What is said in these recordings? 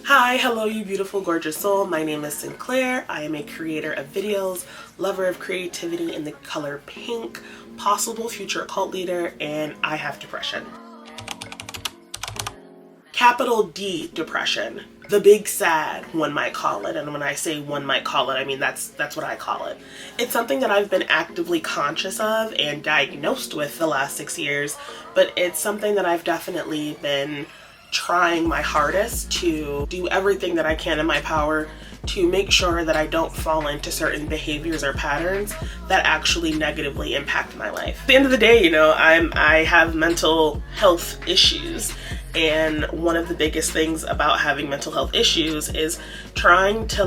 Hi, hello you beautiful gorgeous soul. My name is Sinclair. I am a creator of videos, lover of creativity in the color pink, possible future cult leader, and I have depression. Capital D depression. The big sad, one might call it. And when I say one might call it, I mean that's what I call it. It's something that I've been actively conscious of and diagnosed with the last 6 years, but it's something that I've definitely been trying my hardest to do everything that I can in my power to make sure that I don't fall into certain behaviors or patterns that actually negatively impact my life. At the end of the day, you know, I have mental health issues, and one of the biggest things about having mental health issues is trying to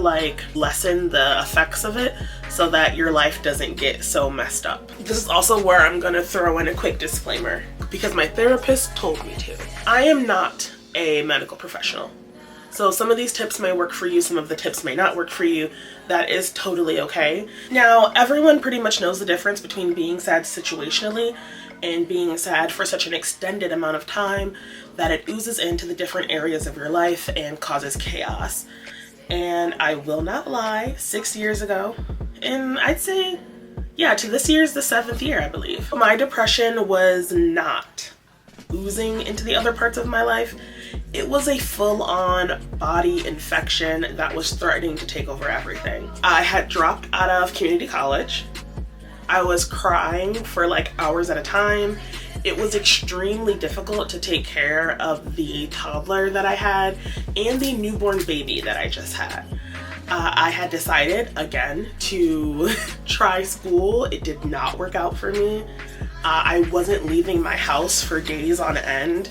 lessen the effects of it so that your life doesn't get so messed up. This is also where I'm gonna throw in a quick disclaimer because my therapist told me to. I am not a medical professional. So some of these tips may work for you, some of the tips may not work for you. That is totally okay. Now, everyone pretty much knows the difference between being sad situationally and being sad for such an extended amount of time that it oozes into the different areas of your life and causes chaos. And I will not lie, 6 years ago, and I'd say, yeah, to this year's the 7th year, I believe, my depression was not oozing into the other parts of my life. It was a full-on body infection that was threatening to take over everything. I had dropped out of community college. I was crying for hours at a time. It was extremely difficult to take care of the toddler that I had and the newborn baby that I just had. I had decided, again, to try school. It did not work out for me. I wasn't leaving my house for days on end.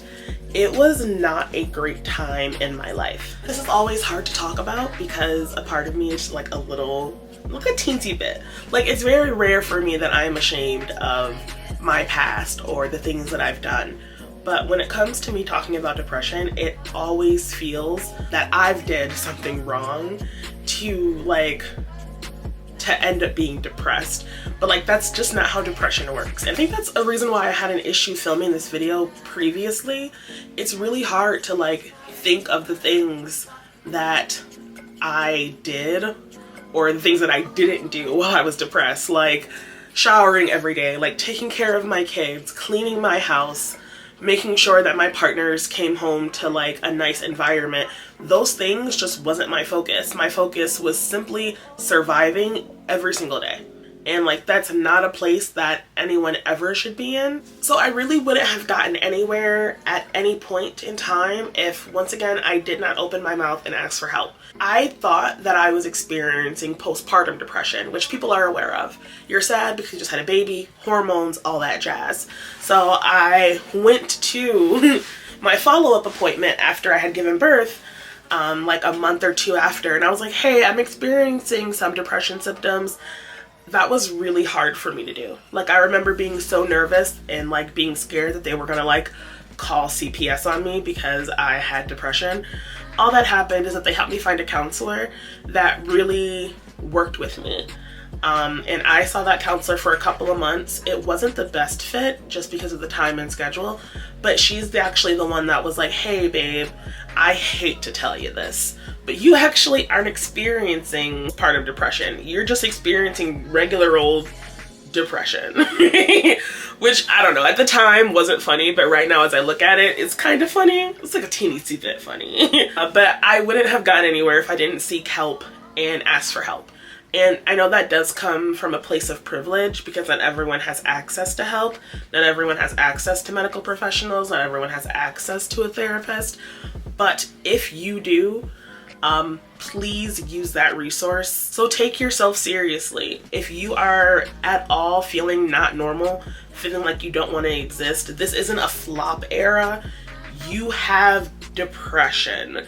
It was not a great time in my life. This is always hard to talk about because a part of me is a teensy bit. It's very rare for me that I am ashamed of my past or the things that I've done. But when it comes to me talking about depression, it always feels that I've did something wrong to end up being depressed. But that's just not how depression works. And I think that's a reason why I had an issue filming this video previously. It's really hard to think of the things that I did or the things that I didn't do while I was depressed, like showering every day, taking care of my kids, cleaning my house, making sure that my partners came home to a nice environment. Those things just wasn't my focus. My focus was simply surviving every single day. And that's not a place that anyone ever should be in. So I really wouldn't have gotten anywhere at any point in time if, once again, I did not open my mouth and ask for help. I thought that I was experiencing postpartum depression, which people are aware of. You're sad because you just had a baby, hormones, all that jazz. So I went to my follow-up appointment after I had given birth, a month or two after, and I was like, hey, I'm experiencing some depression symptoms. That was really hard for me to do. I remember being so nervous and being scared that they were gonna call CPS on me because I had depression. All that happened is that they helped me find a counselor that really worked with me. And I saw that counselor for a couple of months. It wasn't the best fit just because of the time and schedule, but she's actually the one that was like, hey babe, I hate to tell you this, but you actually aren't experiencing part of depression. You're just experiencing regular old depression. Which, I don't know, at the time wasn't funny, but right now as I look at it, it's kind of funny. It's a teeny bit funny. But I wouldn't have gotten anywhere if I didn't seek help and ask for help. And I know that does come from a place of privilege because not everyone has access to help. Not everyone has access to medical professionals. Not everyone has access to a therapist. But if you do, please use that resource. So take yourself seriously. If you are at all feeling not normal, feeling like you don't want to exist, this isn't a flop era. You have depression.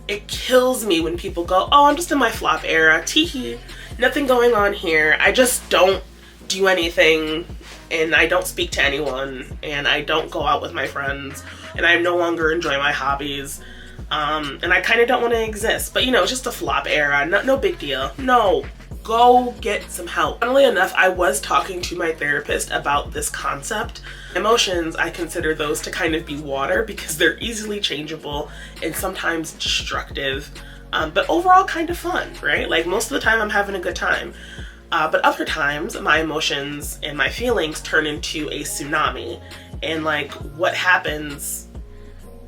It kills me when people go, oh, I'm just in my flop era. Teehee. Nothing going on here. I just don't do anything and I don't speak to anyone and I don't go out with my friends and I no longer enjoy my hobbies. And I kind of don't want to exist, but it's just a flop era. No big deal. No, go get some help. Funnily enough, I was talking to my therapist about this concept. Emotions, I consider those to kind of be water because they're easily changeable and sometimes destructive, but overall kind of fun, right? Like most of the time I'm having a good time. But other times my emotions and my feelings turn into a tsunami. And like what happens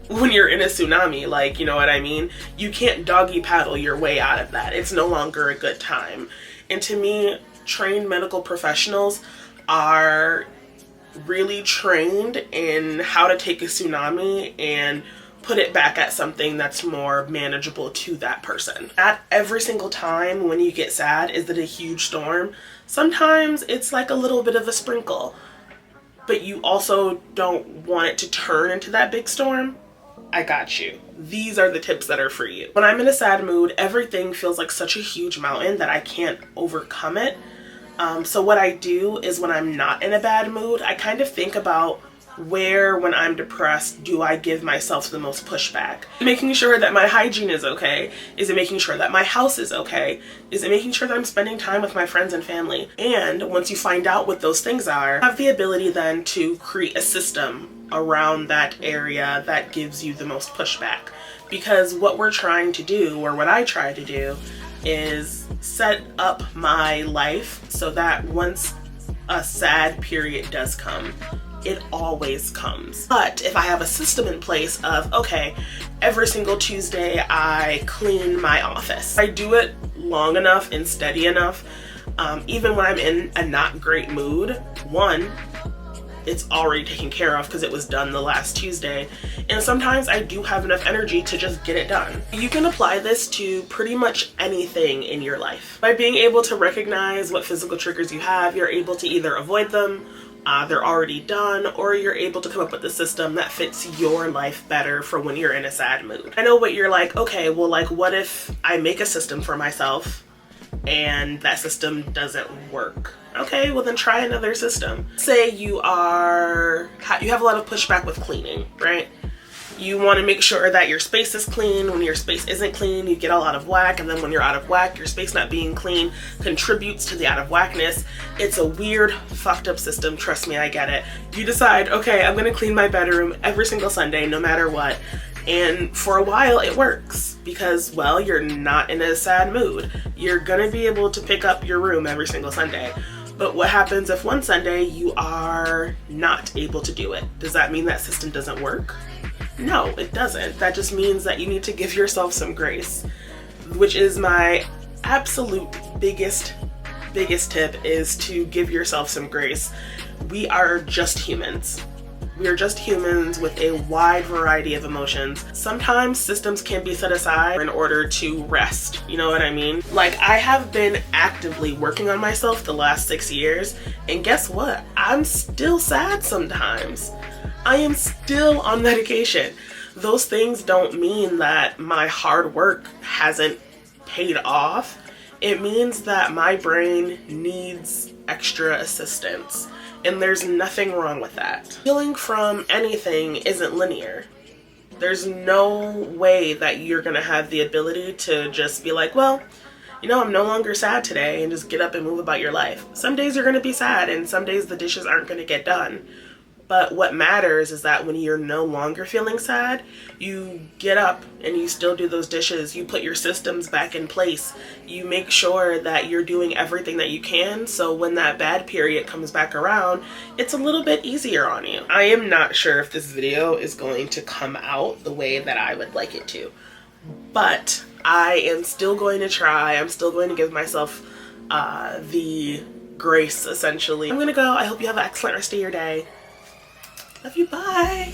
when you're in a tsunami, like, you know what I mean? You can't doggy paddle your way out of that. It's no longer a good time. And to me, trained medical professionals are really trained in how to take a tsunami and put it back at something that's more manageable to that person. Not every single time when you get sad is it a huge storm. Sometimes it's like a little bit of a sprinkle, but you also don't want it to turn into that big storm. I got you. These are the tips that are for you. When I'm in a sad mood, everything feels like such a huge mountain that I can't overcome it. So what I do is when I'm not in a bad mood, I kind of think about where, when I'm depressed, do I give myself the most pushback? Making sure that my hygiene is okay? Is it making sure that my house is okay? Is it making sure that I'm spending time with my friends and family? And once you find out what those things are, have the ability then to create a system around that area that gives you the most pushback. Because what we're trying to do, or what I try to do, is set up my life so that once a sad period does come, it always comes. But if I have a system in place of, okay, every single Tuesday I clean my office. I do it long enough and steady enough, even when I'm in a not great mood, one, it's already taken care of because it was done the last Tuesday. And sometimes I do have enough energy to just get it done. You can apply this to pretty much anything in your life. By being able to recognize what physical triggers you have, you're able to either avoid them, they're already done, or you're able to come up with a system that fits your life better for when you're in a sad mood. I know what you're like, okay, well, like what if I make a system for myself and that system doesn't work? Okay, well then try another system. Say you have a lot of pushback with cleaning, right? You want to make sure that your space is clean. When your space isn't clean, you get all out of whack, and then when you're out of whack, your space not being clean contributes to the out of whackness. It's a weird, fucked up system. Trust me, I get it. You decide, okay, I'm gonna clean my bedroom every single Sunday, no matter what. And for a while it works because, well, you're not in a sad mood. You're gonna be able to pick up your room every single Sunday. But what happens if one Sunday you are not able to do it? Does that mean that system doesn't work? No, it doesn't. That just means that you need to give yourself some grace, which is my absolute biggest tip, is to give yourself some grace. We are just humans. We are just humans with a wide variety of emotions. Sometimes systems can be set aside in order to rest. You know what I mean? Like, I have been actively working on myself the last 6 years, and guess what? I'm still sad sometimes. I am still on medication. Those things don't mean that my hard work hasn't paid off. It means that my brain needs extra assistance. And there's nothing wrong with that. Healing from anything isn't linear. There's no way that you're gonna have the ability to just be like, well, you know, I'm no longer sad today, and just get up and move about your life. Some days you're gonna be sad, and some days the dishes aren't gonna get done. But what matters is that when you're no longer feeling sad, you get up and you still do those dishes. You put your systems back in place. You make sure that you're doing everything that you can, so when that bad period comes back around, it's a little bit easier on you. I am not sure if this video is going to come out the way that I would like it to, but I am still going to try. I'm still going to give myself the grace, essentially. I'm gonna go. I hope you have an excellent rest of your day. Love you, bye.